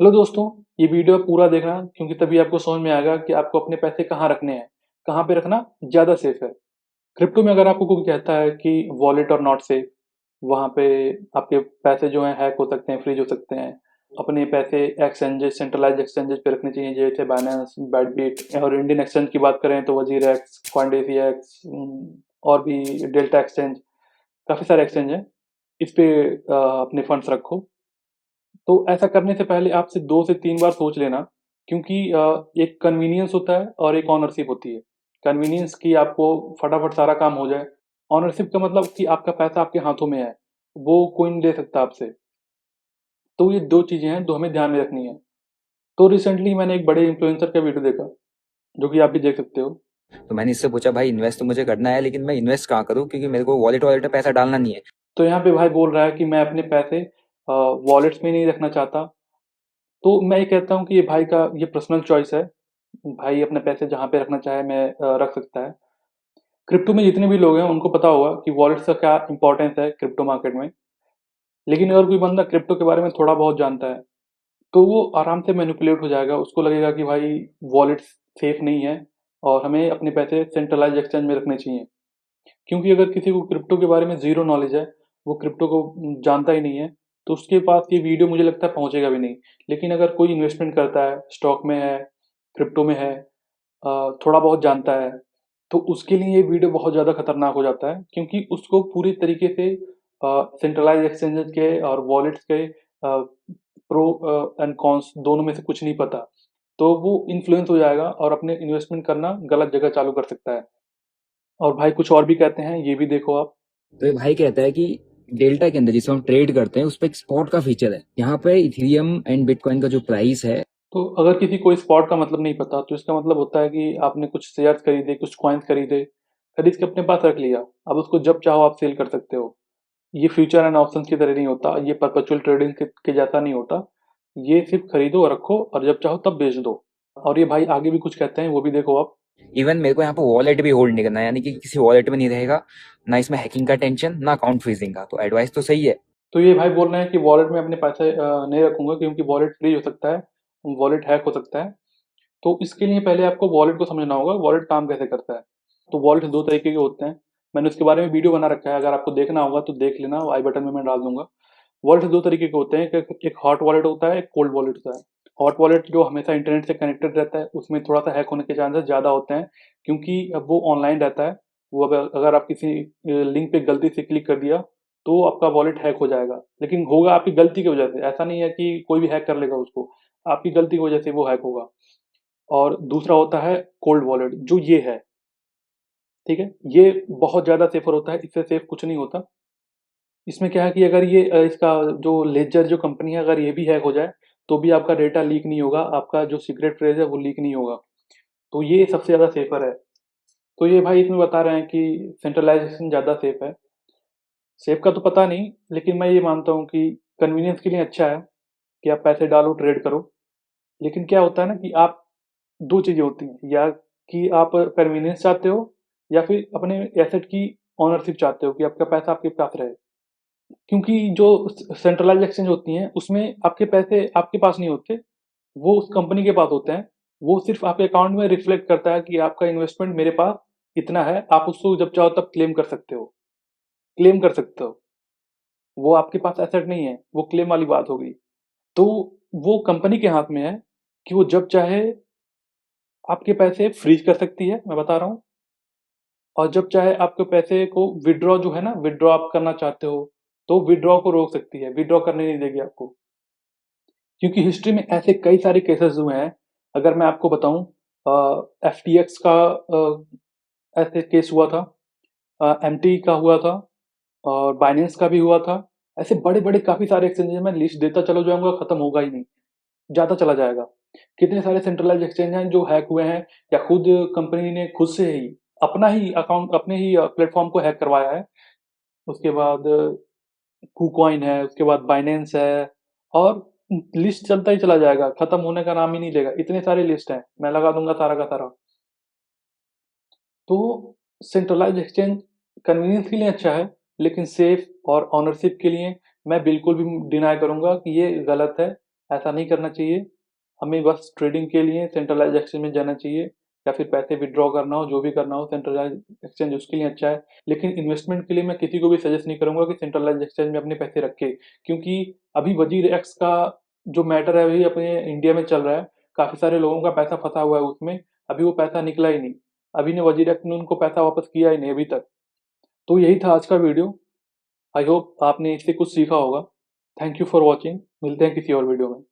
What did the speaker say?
Hello दोस्तों, ये video आप पूरा देखना क्योंकि तभी आपको समझ में आएगा कि आपको अपने पैसे कहाँ रखने हैं, कहाँ पे रखना ज़्यादा सेफ है। क्रिप्टो में अगर आपको कोई कहता है कि वॉलेट और नॉट सेफ, वहाँ पे आपके पैसे जो हैं हैक हो सकते हैं, फ्रीज हो सकते हैं। अपने पैसे एक्सचेंजेस, सेंट्रलाइज्ड एक्सचेंजेस पे रखने चाहिए जैसे बाइनेंस, बाइटबिट और इंडियन एक्सचेंज की बात करें तो वजीर एक्स, कॉइनडेसी एक्स और भी डेल्टा एक्सचेंज, काफ़ी सारे एक्सचेंज हैं। इस पे अपने फंड्स रखो। तो ऐसा करने से पहले आपसे 2 से 3 बार सोच लेना क्योंकि एक कन्वीनियंस होता है और एक ओनरशिप होती है। कन्वीनियंस कि आपको फटाफट सारा काम हो जाए, ओनरशिप का मतलब कि आपका पैसा आपके हाथों में है, वो कोई नहीं ले सकता आपसे। तो ये 2 चीज़ें हैं जो हमें ध्यान में रखनी है। तो रिसेंटली मैंने एक बड़े इन्फ्लुएंसर का वीडियो देखा, जो कि आप भी देख सकते हो। तो मैंने इससे पूछा भाई इन्वेस्ट तो मुझे करना है लेकिन मैं इन्वेस्ट कहाँ करूँ क्योंकि मेरे को वॉलेट वॉलेट में पैसा डालना नहीं है। तो यहाँ पे भाई बोल रहा है कि मैं अपने पैसे वॉलेट्स में नहीं रखना चाहता। तो मैं ये कहता हूँ कि ये भाई का ये पर्सनल चॉइस है। भाई अपने पैसे जहाँ पे रखना चाहे मैं रख सकता है। क्रिप्टो में जितने भी लोग हैं उनको पता होगा कि वॉलेट्स का क्या इंपॉर्टेंस है क्रिप्टो मार्केट में। लेकिन अगर कोई बंदा क्रिप्टो के बारे में थोड़ा बहुत जानता है तो वो आराम से मैनिपुलेट हो जाएगा। उसको लगेगा कि भाई वॉलेट्स सेफ नहीं है और हमें अपने पैसे सेंट्रलाइज एक्सचेंज में रखने चाहिए। क्योंकि अगर किसी को क्रिप्टो के बारे में ज़ीरो नॉलेज है, वो क्रिप्टो को जानता ही नहीं है, तो उसके पास ये वीडियो मुझे लगता है पहुँचेगा भी नहीं। लेकिन अगर कोई इन्वेस्टमेंट करता है, स्टॉक में है, क्रिप्टो में है, थोड़ा बहुत जानता है, तो उसके लिए ये वीडियो बहुत ज़्यादा खतरनाक हो जाता है क्योंकि उसको पूरी तरीके से सेंट्रलाइज़ एक्सचेंजेस के और वॉलेट्स के प्रो एंड कॉन्स दोनों में से कुछ नहीं पता। तो वो इन्फ्लुएंस हो जाएगा और अपने इन्वेस्टमेंट करना गलत जगह चालू कर सकता है। और भाई कुछ और भी कहते हैं, ये भी देखो आप। तो ये भाई कहता है कि डेल्टा के अंदर जिसमें हम ट्रेड करते हैं उस पर एक स्पॉट का फीचर है। यहाँ पे इथेरियम एंड बिटकॉइन का जो प्राइस है। तो अगर किसी को स्पॉट का मतलब नहीं पता तो इसका मतलब होता है कि आपने कुछ शेयर्स खरीदे, कुछ कॉइन्स खरीदे, खरीद के अपने पास रख लिया। अब उसको जब चाहो आप सेल कर सकते हो। ये फ्यूचर एंड ऑप्शंस की तरह नहीं होता, ये परपेचुअल ट्रेडिंग के जैसा नहीं होता। ये सिर्फ खरीदो और रखो और जब चाहो तब बेच दो। और ये भाई आगे भी कुछ कहते हैं, वो भी देखो आप। इवन मेरे को यहाँ पे वॉलेट भी होल्ड नहीं करना है, यानी कि किसी वॉलेट में नहीं रहेगा। ना इसमें हैकिंग का टेंशन, ना अकाउंट फ्रीजिंग का। तो एडवाइस तो सही है। तो ये भाई बोल रहे हैं कि वॉलेट में अपने पैसे नहीं रखूंगा क्योंकि वॉलेट फ्रीज हो सकता है, वॉलेट हैक हो सकता है। तो इसके लिए पहले आपको वॉलेट को समझना होगा, वॉलेट काम कैसे करता है। तो वॉलेट दो तरीके के होते हैं। मैंने उसके बारे में वीडियो बना रखा है, अगर आपको देखना होगा तो देख लेना, आई बटन में मैं डाल दूंगा। वॉलेट दो तरीके के होते हैं, एक हॉट वॉलेट होता है, एक कोल्ड वॉलेट होता है। हॉट वॉलेट जो हमेशा इंटरनेट से कनेक्टेड रहता है, उसमें थोड़ा सा हैक होने के चांसेस ज़्यादा होते हैं क्योंकि अब वो ऑनलाइन रहता है। वो अगर आप किसी लिंक पे गलती से क्लिक कर दिया तो आपका वॉलेट हैक हो जाएगा। लेकिन होगा आपकी गलती की वजह से, ऐसा नहीं है कि कोई भी हैक कर लेगा उसको। आपकी गलती की वजह से वो हैक होगा। और दूसरा होता है कोल्ड वॉलेट, जो ये है। ठीक है, ये बहुत ज़्यादा सेफर होता है, इससे सेफ कुछ नहीं होता। इसमें क्या है कि अगर ये इसका जो लेजर जो कंपनी है, अगर ये भी हैक हो जाए तो भी आपका डेटा लीक नहीं होगा, आपका जो सीक्रेट फ्रेज है वो लीक नहीं होगा। तो ये सबसे ज़्यादा सेफर है। तो ये भाई इसमें बता रहे हैं कि सेंट्रलाइजेशन ज़्यादा सेफ है। सेफ का तो पता नहीं, लेकिन मैं ये मानता हूँ कि कन्वीनियंस के लिए अच्छा है कि आप पैसे डालो, ट्रेड करो। लेकिन क्या होता है ना कि आप, दो चीज़ें होती हैं, या कि आप कन्वीनियंस चाहते हो या फिर अपने एसेट की ओनरशिप चाहते हो कि आपका पैसा आपके पास रहे। क्योंकि जो सेंट्रलाइज एक्सचेंज होती हैं उसमें आपके पैसे आपके पास नहीं होते, वो उस कंपनी के पास होते हैं। वो सिर्फ आपके अकाउंट में रिफ्लेक्ट करता है कि आपका इन्वेस्टमेंट मेरे पास इतना है, आप उसको जब चाहो तब क्लेम कर सकते हो। क्लेम कर सकते हो, वो आपके पास एसेट नहीं है, वो क्लेम वाली बात होगी। तो वो कंपनी के हाथ में है कि वो जब चाहे आपके पैसे फ्रीज कर सकती है, मैं बता रहा हूँ। और जब चाहे आपके पैसे को विथड्रॉ जो है ना, विथड्रॉ आप करना चाहते हो तो विथड्रॉ को रोक सकती है, विथड्रॉ करने नहीं देगी आपको। क्योंकि हिस्ट्री में ऐसे कई सारे केसेस हुए हैं। अगर मैं आपको बताऊं, एफटीएक्स का ऐसे केस हुआ था, एमटी का हुआ था और बाइनेंस का भी हुआ था। ऐसे बड़े बड़े काफी सारे एक्सचेंजेस, मैं लिस्ट देता चलो जाऊंगा, खत्म होगा ही नहीं, जाता चला जाएगा। कितने सारे सेंट्रलाइज एक्सचेंज हैं जो हैक हुए हैं, या खुद कंपनी ने खुद से ही अपना ही अकाउंट, अपने ही प्लेटफॉर्म को हैक करवाया है। उसके बाद कुकॉइन है, उसके बाद बाइनेंस है, और लिस्ट चलता ही चला जाएगा, खत्म होने का नाम ही नहीं लेगा। इतने सारे लिस्ट हैं, मैं लगा दूंगा सारा का सारा। तो सेंट्रलाइज एक्सचेंज कन्वीनियंस के लिए अच्छा है, लेकिन सेफ और ऑनरशिप के लिए मैं बिल्कुल भी डिनाई करूंगा कि ये गलत है। ऐसा नहीं करना चाहिए। हमें बस ट्रेडिंग के लिए सेंट्रलाइज़ एक्सचेंज में जाना चाहिए, या फिर पैसे विथड्रॉ करना हो, जो भी करना हो सेंट्रलाइज़ एक्सचेंज उसके लिए अच्छा है। लेकिन इन्वेस्टमेंट के लिए मैं किसी को भी सजेस्ट नहीं करूँगा कि सेंट्रलाइज़ एक्सचेंज में अपने पैसे रखे, क्योंकि अभी वजीर एक्स का जो मैटर है अभी अपने इंडिया में चल रहा है। काफ़ी सारे लोगों का पैसा फँसा हुआ है उसमें, अभी वो पैसा निकला ही नहीं। अभी ने वजीर एक्स ने उनको पैसा वापस किया ही नहीं अभी तक। तो यही था आज का वीडियो। आई होप आपने इससे कुछ सीखा होगा। Thank you for watching. मिलते हैं किसी और वीडियो में।